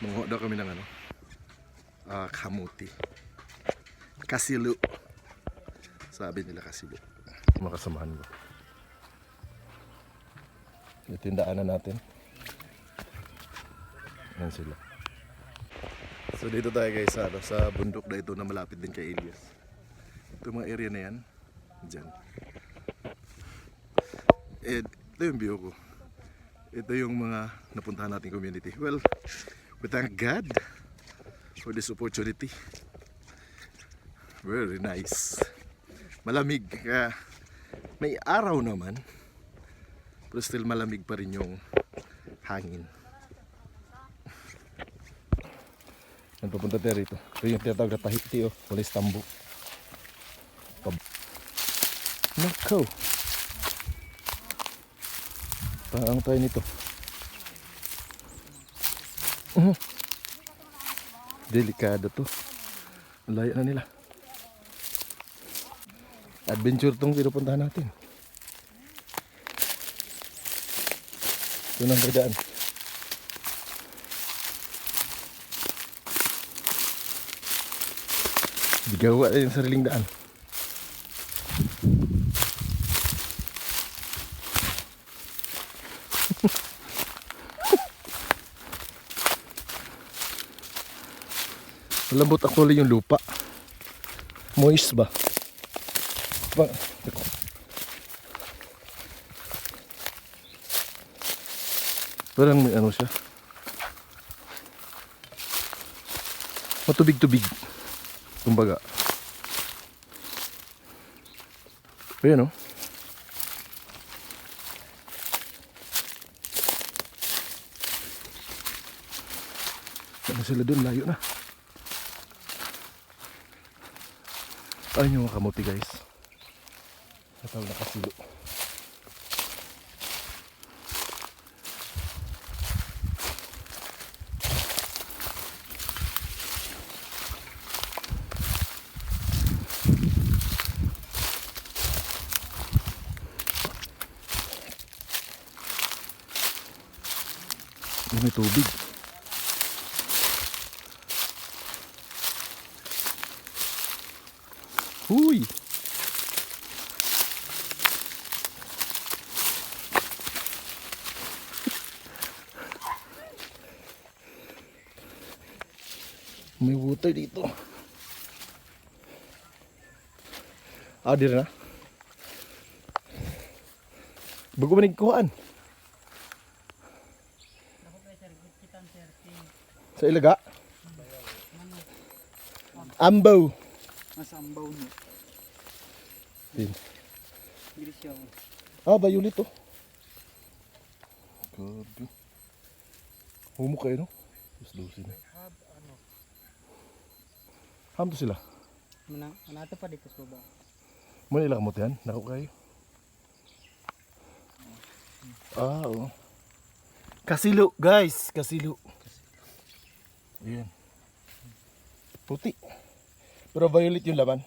Manguha daw kami ng ano, kamuti. Kasilu. Sabi nila kasilu. Makasamahan ko. Ito yung daanan natin. Yan sila. So dito tayo guys sa bundok na ito na malapit din kay Elias. Ito mga area na yan. Diyan. Ito yung view ko. Ito yung mga napuntahan nating community. Well, we thank God for this opportunity. Very nice. Malamig. May araw naman. Pero still malamig pa rin yung hangin. Yan, papunta tayo rito. Ito yung tinatawag na Tahiti o Walis Tambo. Nako. Paano tayo nito? Delikado to. Layo na nila. Adventure tong pinupuntahan natin. Ito nang berdaan. Digawa na yung sariling daan. Malambot actually yung lupa. Moist ba? Parang may ano siya. Matubig-tubig. Kumbaga. Ayan o. Ano sila dun? Layo na. Ayun yung mga kamuti guys. Natawag na kasilo. May tubig. Huy! May water dito. Dir na. Bago ba nagkuhaan? Sa ilaga? Ambaw. Nasa ambaw niya. Din. Bilis siya. Bayulit to. Grabe. Humo kayo no? Lusin na. Ham to sila. Manato pa dito sa baba. Muna ilang kamot yan? Nako kayo. Oo. Kasilo guys. Kasilo. Ayan. Puti. Pero violet yung laman.